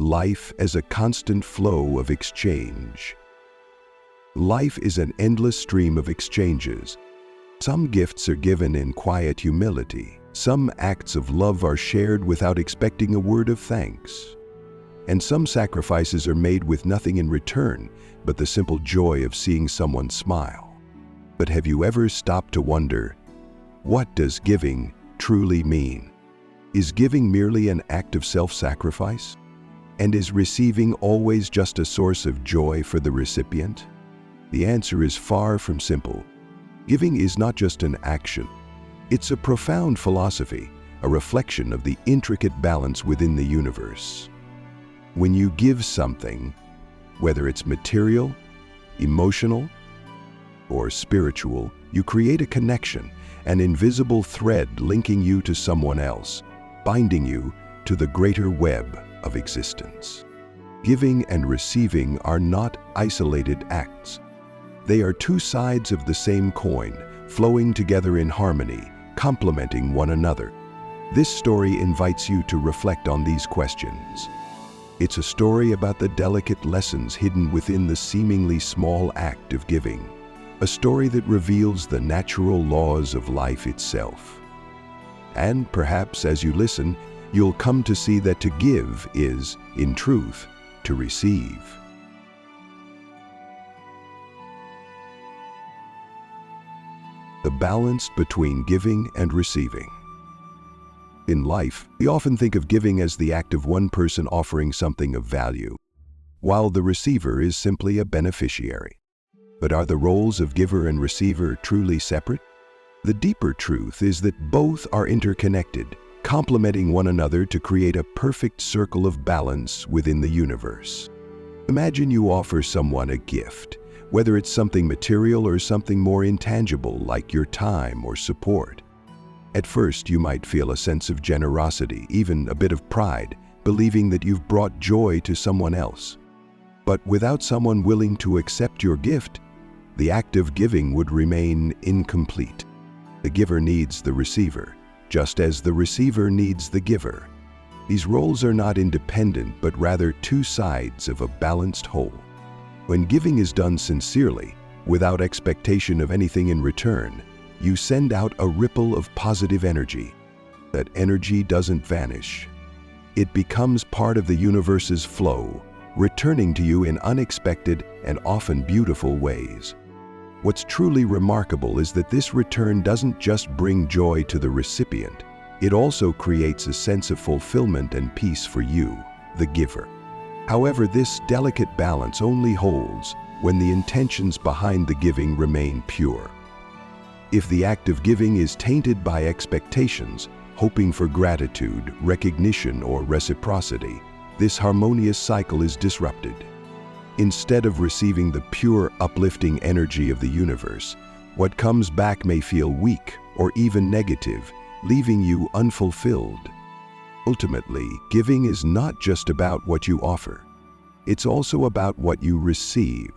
life as a constant flow of exchange. Life is an endless stream of exchanges. Some gifts are given in quiet humility. Some acts of love are shared without expecting a word of thanks. And some sacrifices are made with nothing in return but the simple joy of seeing someone smile. But have you ever stopped to wonder, what does giving truly mean? Is giving merely an act of self-sacrifice? And is receiving always just a source of joy for the recipient? The answer is far from simple. Giving is not just an action. It's a profound philosophy, a reflection of the intricate balance within the universe. When you give something, whether it's material, emotional, or spiritual, you create a connection, an invisible thread linking you to someone else, binding you to the greater web of existence. Giving and receiving are not isolated acts. They are two sides of the same coin, flowing together in harmony, complementing one another. This story invites you to reflect on these questions. It's a story about the delicate lessons hidden within the seemingly small act of giving. A story that reveals the natural laws of life itself. And perhaps as you listen, you'll come to see that to give is, in truth, to receive. The balance between giving and receiving. In life, we often think of giving as the act of one person offering something of value, while the receiver is simply a beneficiary. But are the roles of giver and receiver truly separate? The deeper truth is that both are interconnected, complementing one another to create a perfect circle of balance within the universe. Imagine you offer someone a gift, whether it's something material or something more intangible like your time or support. At first, you might feel a sense of generosity, even a bit of pride, believing that you've brought joy to someone else. But without someone willing to accept your gift, the act of giving would remain incomplete. The giver needs the receiver, just as the receiver needs the giver. These roles are not independent, but rather two sides of a balanced whole. When giving is done sincerely, without expectation of anything in return, you send out a ripple of positive energy. That energy doesn't vanish. It becomes part of the universe's flow, returning to you in unexpected and often beautiful ways. What's truly remarkable is that this return doesn't just bring joy to the recipient, it also creates a sense of fulfillment and peace for you, the giver. However, this delicate balance only holds when the intentions behind the giving remain pure. If the act of giving is tainted by expectations, hoping for gratitude, recognition, or reciprocity, this harmonious cycle is disrupted. Instead of receiving the pure, uplifting energy of the universe, what comes back may feel weak or even negative, leaving you unfulfilled. Ultimately, giving is not just about what you offer. It's also about what you receive.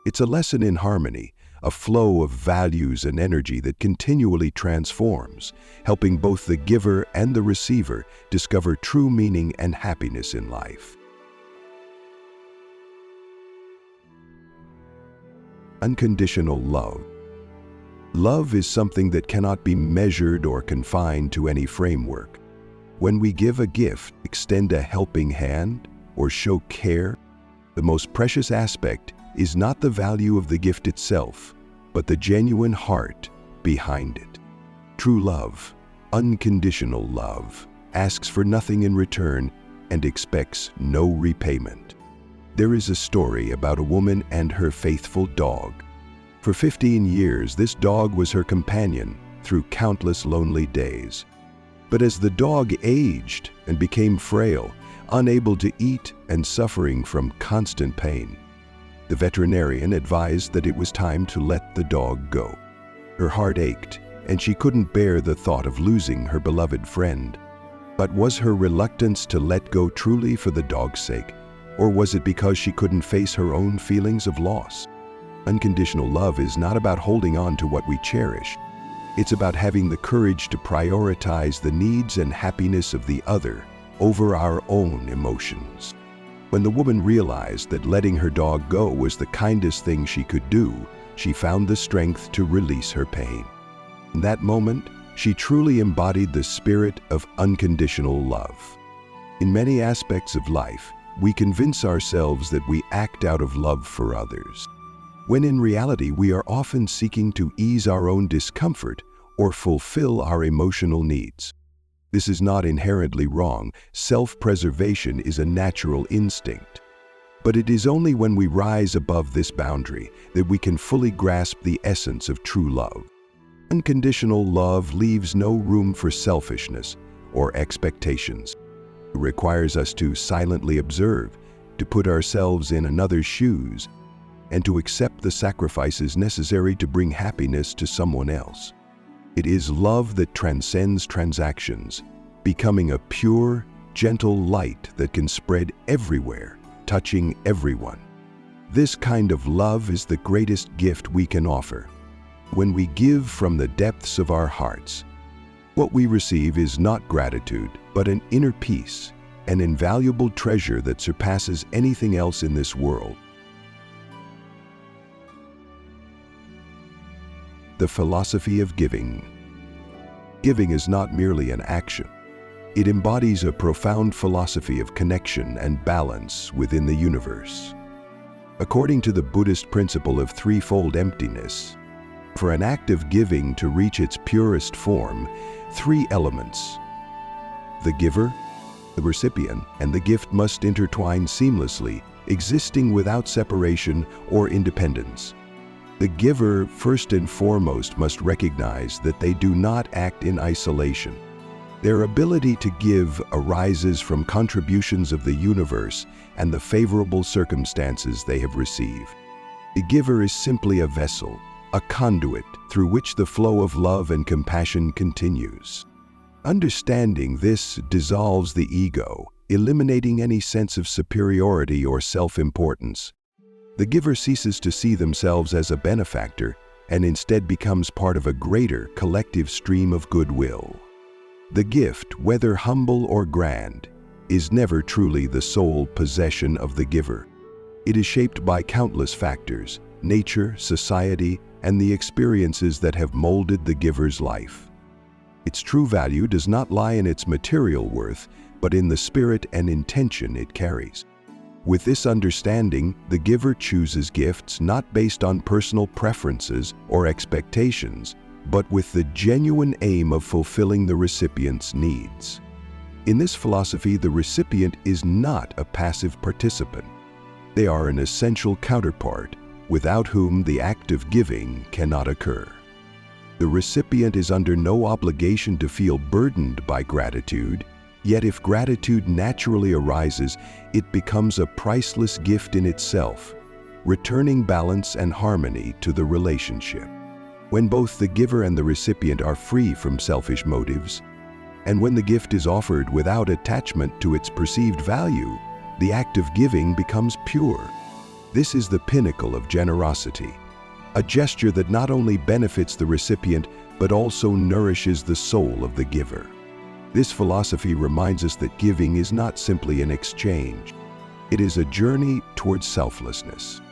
It's a lesson in harmony, a flow of values and energy that continually transforms, helping both the giver and the receiver discover true meaning and happiness in life. Unconditional love. Love is something that cannot be measured or confined to any framework. When we give a gift, extend a helping hand, or show care, the most precious aspect is not the value of the gift itself, but the genuine heart behind it. True love, unconditional love, asks for nothing in return and expects no repayment. There is a story about a woman and her faithful dog. For 15 years, this dog was her companion through countless lonely days. But as the dog aged and became frail, unable to eat and suffering from constant pain, the veterinarian advised that it was time to let the dog go. Her heart ached, and she couldn't bear the thought of losing her beloved friend. But was her reluctance to let go truly for the dog's sake, or was it because she couldn't face her own feelings of loss? Unconditional love is not about holding on to what we cherish. It's about having the courage to prioritize the needs and happiness of the other over our own emotions. When the woman realized that letting her dog go was the kindest thing she could do, she found the strength to release her pain. In that moment, she truly embodied the spirit of unconditional love. In many aspects of life, we convince ourselves that we act out of love for others, when in reality we are often seeking to ease our own discomfort or fulfill our emotional needs. This is not inherently wrong. Self-preservation is a natural instinct. But it is only when we rise above this boundary that we can fully grasp the essence of true love. Unconditional love leaves no room for selfishness or expectations. It requires us to silently observe, to put ourselves in another's shoes, and to accept the sacrifices necessary to bring happiness to someone else. It is love that transcends transactions, becoming a pure, gentle light that can spread everywhere, touching everyone. This kind of love is the greatest gift we can offer. When we give from the depths of our hearts, what we receive is not gratitude, but an inner peace, an invaluable treasure that surpasses anything else in this world. The philosophy of giving. Giving is not merely an action. It embodies a profound philosophy of connection and balance within the universe. According to the Buddhist principle of threefold emptiness, for an act of giving to reach its purest form, three elements: the giver, the recipient, and the gift must intertwine seamlessly, existing without separation or independence. The giver, first and foremost, must recognize that they do not act in isolation. Their ability to give arises from contributions of the universe and the favorable circumstances they have received. The giver is simply a vessel, a conduit through which the flow of love and compassion continues. Understanding this dissolves the ego, eliminating any sense of superiority or self-importance. The giver ceases to see themselves as a benefactor and instead becomes part of a greater collective stream of goodwill. The gift, whether humble or grand, is never truly the sole possession of the giver. It is shaped by countless factors: nature, society, and the experiences that have molded the giver's life. Its true value does not lie in its material worth, but in the spirit and intention it carries. With this understanding, the giver chooses gifts not based on personal preferences or expectations, but with the genuine aim of fulfilling the recipient's needs. In this philosophy, the recipient is not a passive participant. They are an essential counterpart, without whom the act of giving cannot occur. The recipient is under no obligation to feel burdened by gratitude, yet if gratitude naturally arises, it becomes a priceless gift in itself, returning balance and harmony to the relationship. When both the giver and the recipient are free from selfish motives, and when the gift is offered without attachment to its perceived value, the act of giving becomes pure. This is the pinnacle of generosity, a gesture that not only benefits the recipient, but also nourishes the soul of the giver. This philosophy reminds us that giving is not simply an exchange. It is a journey towards selflessness.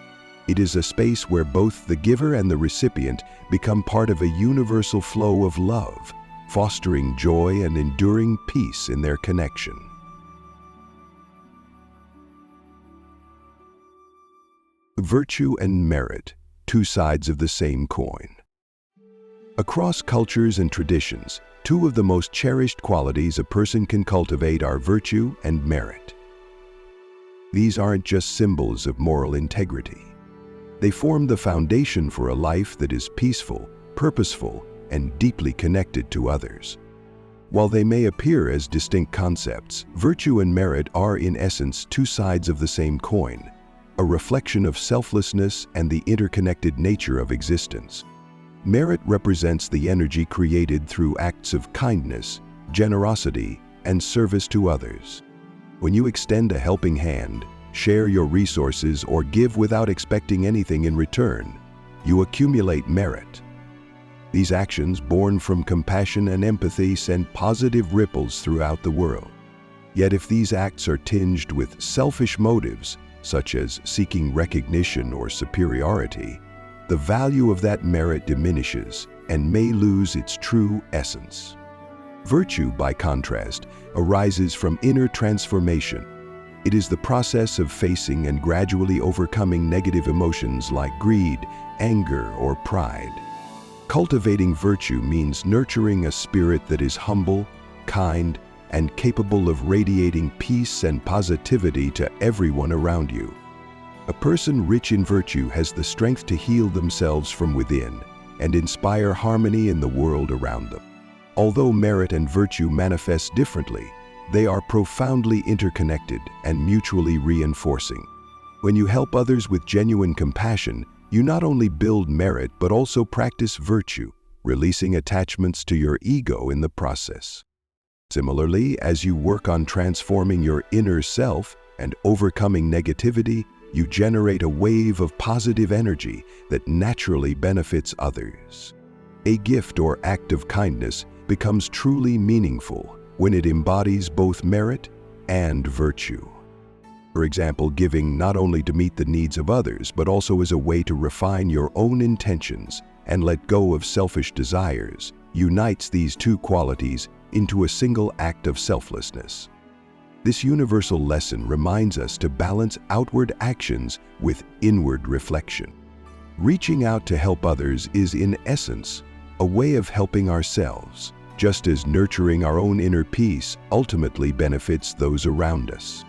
It is a space where both the giver and the recipient become part of a universal flow of love, fostering joy and enduring peace in their connection. Virtue and merit, two sides of the same coin. Across cultures and traditions, two of the most cherished qualities a person can cultivate are virtue and merit. These aren't just symbols of moral integrity. They form the foundation for a life that is peaceful, purposeful, and deeply connected to others. While they may appear as distinct concepts, virtue and merit are in essence two sides of the same coin, a reflection of selflessness and the interconnected nature of existence. Merit represents the energy created through acts of kindness, generosity, and service to others. When you extend a helping hand, share your resources, or give without expecting anything in return, you accumulate merit. These actions, born from compassion and empathy, send positive ripples throughout the world. Yet if these acts are tinged with selfish motives, such as seeking recognition or superiority, the value of that merit diminishes and may lose its true essence. Virtue, by contrast, arises from inner transformation. It is the process of facing and gradually overcoming negative emotions like greed, anger, or pride. Cultivating virtue means nurturing a spirit that is humble, kind, and capable of radiating peace and positivity to everyone around you. A person rich in virtue has the strength to heal themselves from within and inspire harmony in the world around them. Although merit and virtue manifest differently, they are profoundly interconnected and mutually reinforcing. When you help others with genuine compassion, you not only build merit but also practice virtue, releasing attachments to your ego in the process. Similarly, as you work on transforming your inner self and overcoming negativity, you generate a wave of positive energy that naturally benefits others. A gift or act of kindness becomes truly meaningful when it embodies both merit and virtue. For example, giving not only to meet the needs of others, but also as a way to refine your own intentions and let go of selfish desires, unites these two qualities into a single act of selflessness. This universal lesson reminds us to balance outward actions with inward reflection. Reaching out to help others is, in essence, a way of helping ourselves, just as nurturing our own inner peace ultimately benefits those around us.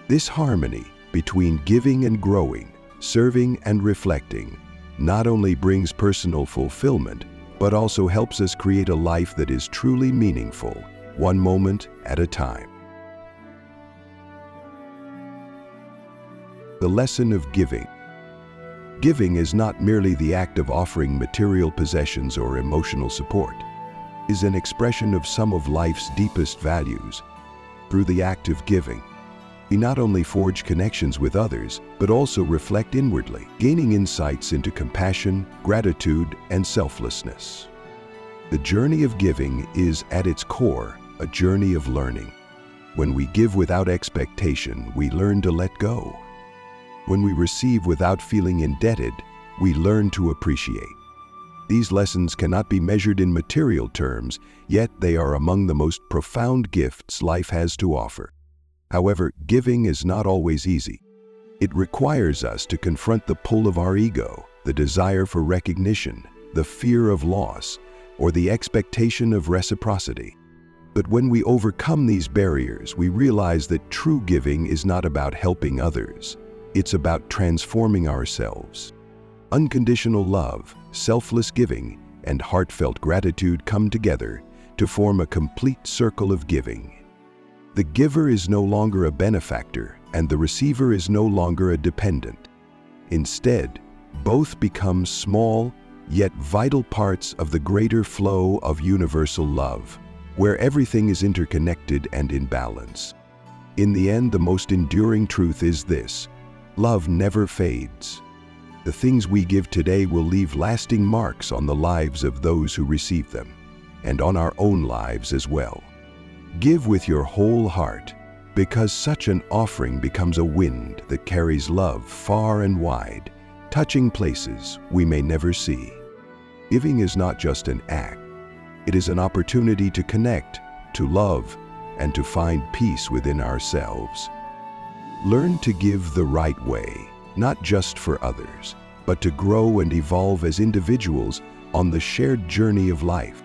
This harmony between giving and growing, serving and reflecting, not only brings personal fulfillment, but also helps us create a life that is truly meaningful, one moment at a time. The lesson of giving. Giving is not merely the act of offering material possessions or emotional support. It is an expression of some of life's deepest values. Through the act of giving, we not only forge connections with others, but also reflect inwardly, gaining insights into compassion, gratitude, and selflessness. The journey of giving is, at its core, a journey of learning. When we give without expectation, we learn to let go. When we receive without feeling indebted, we learn to appreciate. These lessons cannot be measured in material terms, yet they are among the most profound gifts life has to offer. However, giving is not always easy. It requires us to confront the pull of our ego, the desire for recognition, the fear of loss, or the expectation of reciprocity. But when we overcome these barriers, we realize that true giving is not about helping others. It's about transforming ourselves. Unconditional love, selfless giving, and heartfelt gratitude come together to form a complete circle of giving. The giver is no longer a benefactor, and the receiver is no longer a dependent. Instead, both become small, yet vital parts of the greater flow of universal love, where everything is interconnected and in balance. In the end, the most enduring truth is this: love never fades. The things we give today will leave lasting marks on the lives of those who receive them, and on our own lives as well. Give with your whole heart, because such an offering becomes a wind that carries love far and wide, touching places we may never see. Giving is not just an act. It is an opportunity to connect, to love, and to find peace within ourselves. Learn to give the right way, not just for others, but to grow and evolve as individuals on the shared journey of life.